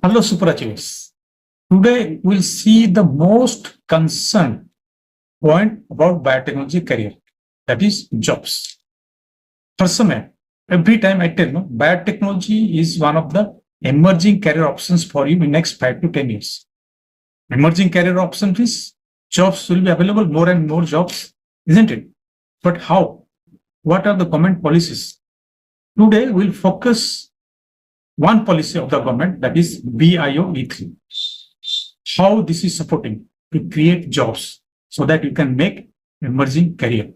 Hello, super achievers. Today we'll see the most concerned point about biotechnology career, that is jobs. First, every time I tell you, biotechnology is one of the emerging career options for you in next 5 to 10 years. Emerging career option is jobs will be available, more and more jobs, isn't it? But how? What are the government policies? Today we'll focus one policy of the government, that is BioE3. How this is supporting to create jobs so that you can make emerging career.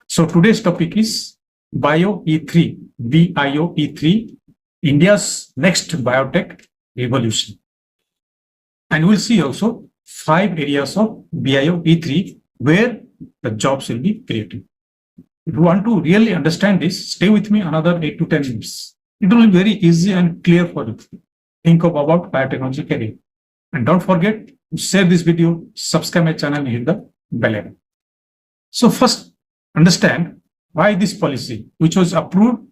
So today's topic is BioE3, BioE3, India's next biotech revolution. And we'll see also 5 areas of BioE3 where the jobs will be created. If you want to really understand this, stay with me another 8 to 10 minutes. It will be very easy and clear for you. Think about biotechnology career. And don't forget to share this video, subscribe my channel, and hit the bell icon. So first, understand why this policy, which was approved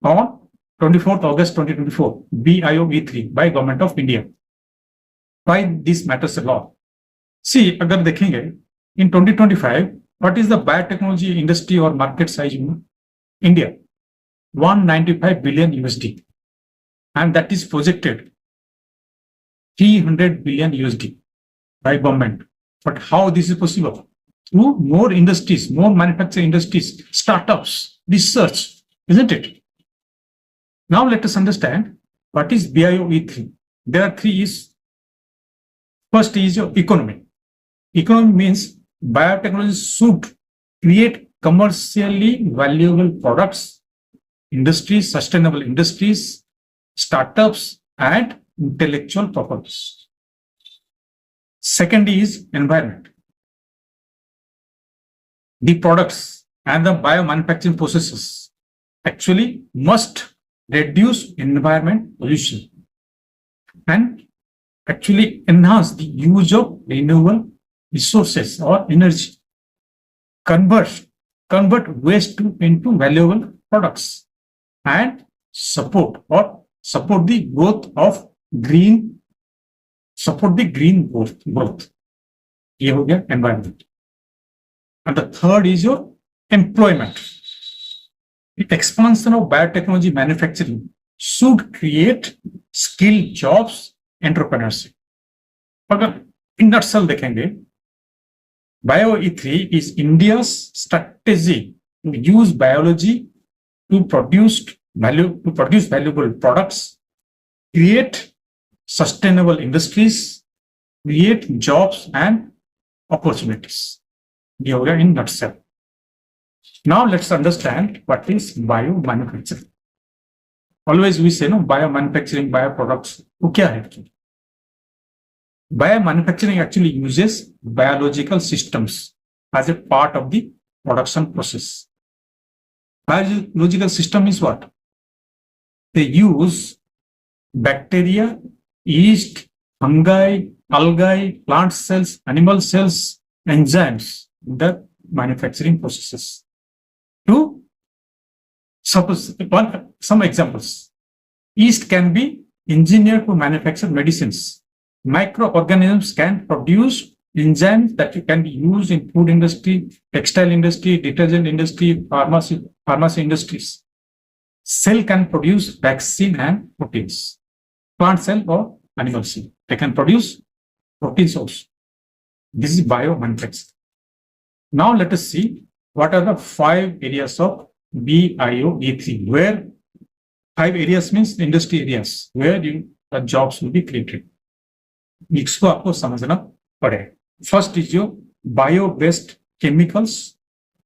on 24th August 2024, BioE3 by Government of India. Why this matters a lot. See, agar dekhenge, in 2025, what is the biotechnology industry or market size in India? 195 billion USD, and that is projected 300 billion USD by government. But how this is possible? Through more industries, more manufacturing industries, startups, research, isn't it? Now let us understand what is BioE3. There are three E's. First is your economy. Economy means biotechnology should create commercially valuable products, industries, sustainable industries, startups, and intellectual properties. Second is environment. The products and the biomanufacturing processes actually must reduce environment pollution and actually enhance the use of renewable resources or energy. Convert waste into valuable products and support the growth of green growth. ये हो गया environment. And the third is your employment. The expansion of biotechnology manufacturing should create skilled jobs, entrepreneurship. अगर in nutshell देखेंगे, BioE3 is India's strategy to use biology to produce valuable products, create sustainable industries, create jobs and opportunities. In nutshell. Now let's understand what is biomanufacturing. Always we say no biomanufacturing, bioproducts. वो क्या है? Biomanufacturing actually uses biological systems as a part of the production process. Biological system is what? They use bacteria, yeast, fungi, algae, plant cells, animal cells, enzymes in the manufacturing processes. To suppose some examples. Yeast can be engineered to manufacture medicines. Microorganisms can produce enzymes that can be used in food industry, textile industry, detergent industry, pharmacy industries. Cell can produce vaccine and proteins. Plant cell or animal cell, they can produce proteins also. This is biomanufacturing. Now let us see what are the 5 areas of BioE3, where 5 areas means industry areas where the jobs will be created. इसको आपको समझना पड़ेगा. First is your bio-based chemicals,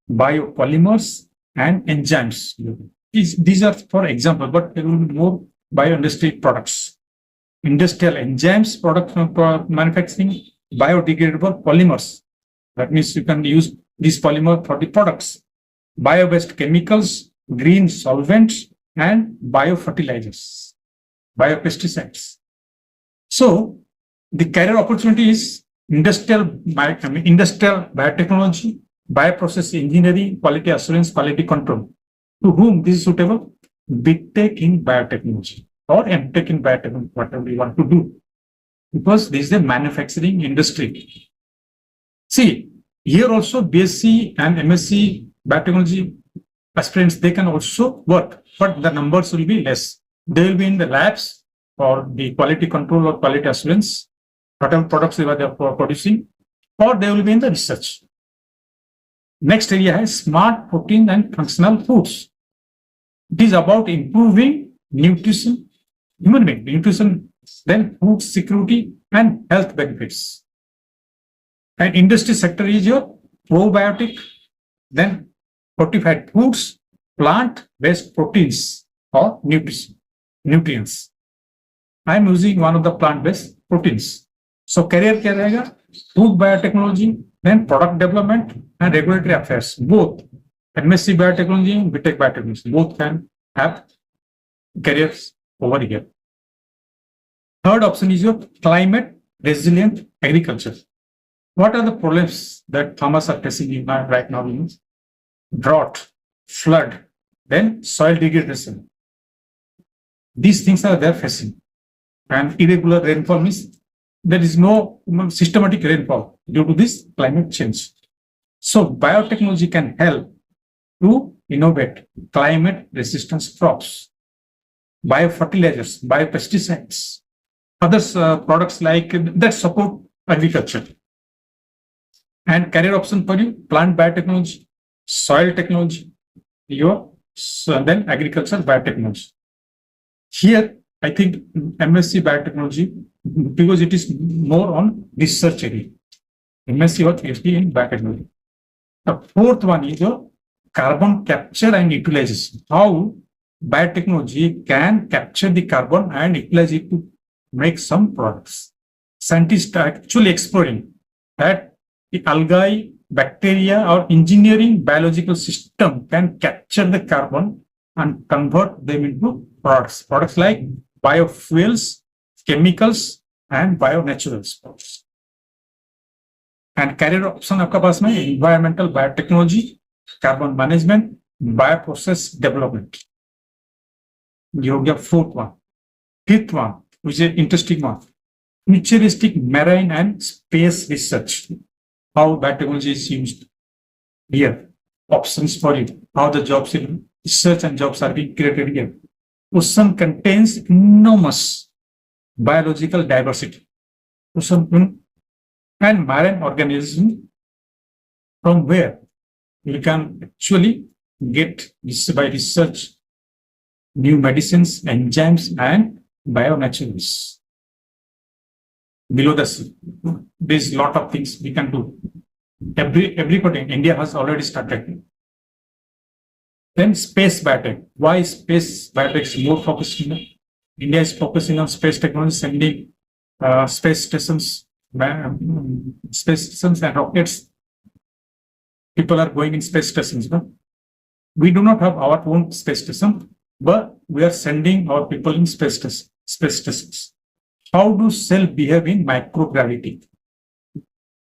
biopolymers, and enzymes. These are for example, but there will be more bio-industry products. Industrial enzymes, product manufacturing, biodegradable polymers. That means you can use this polymer for the products. Bio-based chemicals, green solvents, and biofertilizers, biopesticides. So the career opportunity is industrial biotechnology, bioprocess engineering, quality assurance, quality control. To whom this is suitable? Big Tech in biotechnology. or MTech in biotechnology, whatever you want to do, because this is a manufacturing industry. See, here also BSc and MSc biotechnology aspirants, they can also work, but the numbers will be less. They will be in the labs or the quality control or quality assurance, whatever products they are producing, or they will be in the research. Next area is smart protein and functional foods. It is about improving nutrition, human being nutrition, then food security and health benefits. And industry sector is your probiotic, then fortified foods, plant-based proteins or nutrients. I am using one of the plant-based proteins. So career क्या रहेगा? Food biotechnology, then product development and regulatory affairs. Both MSc biotechnology and BTech biotechnology, both can have careers over here. Third option is your climate resilient agriculture. What are the problems that farmers are facing right now? Drought, flood, then soil degradation. These things are they're facing. And irregular rainfall means there is no systematic rainfall due to this climate change. So biotechnology can help to innovate climate resistance crops, biofertilizers, biopesticides, other products like that support agriculture. And career option for you, plant biotechnology, soil technology, then agriculture biotechnology. Here, I think MSc biotechnology, because it is more on research area. MSc or PhD in biotechnology. The fourth one is your carbon capture and utilization. How biotechnology can capture the carbon and utilize it to make some products. Scientists are actually exploring that the algae, bacteria, or engineering biological system can capture the carbon and convert them into products. Products like biofuels, chemicals, and bionaturals products. And career option आपका पास में environmental biotechnology, carbon management, bioprocess development. ये हो गया fourth one. Fifth one, which is an interesting one, futuristic marine and space research. How biotechnology is used here. Options for it. How the jobs in research and jobs are being created here. Ocean contains enormous biological diversity. Ocean and marine organism from where we can actually get this by research new medicines, enzymes, and bionaturals. Below the sea, there's a lot of things we can do. Everybody in India has already started. Then space biotech. Why space biotech is more focused? India is focusing on space technology, sending space stations and rockets. People are going in space stations. No? We do not have our own space station, but we are sending our people in space stations. How do cells behave in microgravity?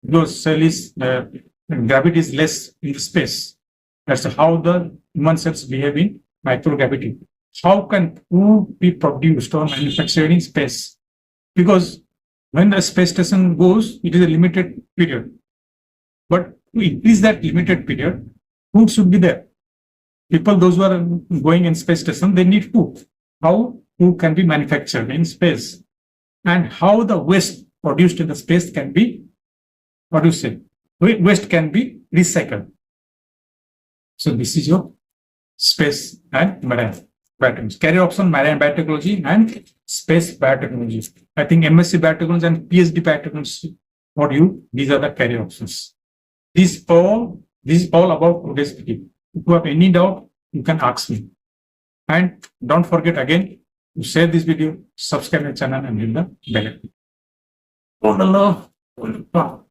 Because cell is gravity is less in space. That's how the human cells behave in microgravity. How can food be produced or manufactured in space? Because when the space station goes, it is a limited period. But to increase that limited period, food should be there. People, those who are going in space station, they need food. How food can be manufactured in space? And how the waste produced in the space can be, what do you say? Waste can be recycled. So this is your space and marine biotechnology. Career option, marine biotechnology and space biotechnology. I think MSc biotechnology and PhD biotechnology for you, these are the career options. This is all about today's video. If you have any doubt, you can ask me. And don't forget again to share this video, subscribe my channel and hit the bell icon.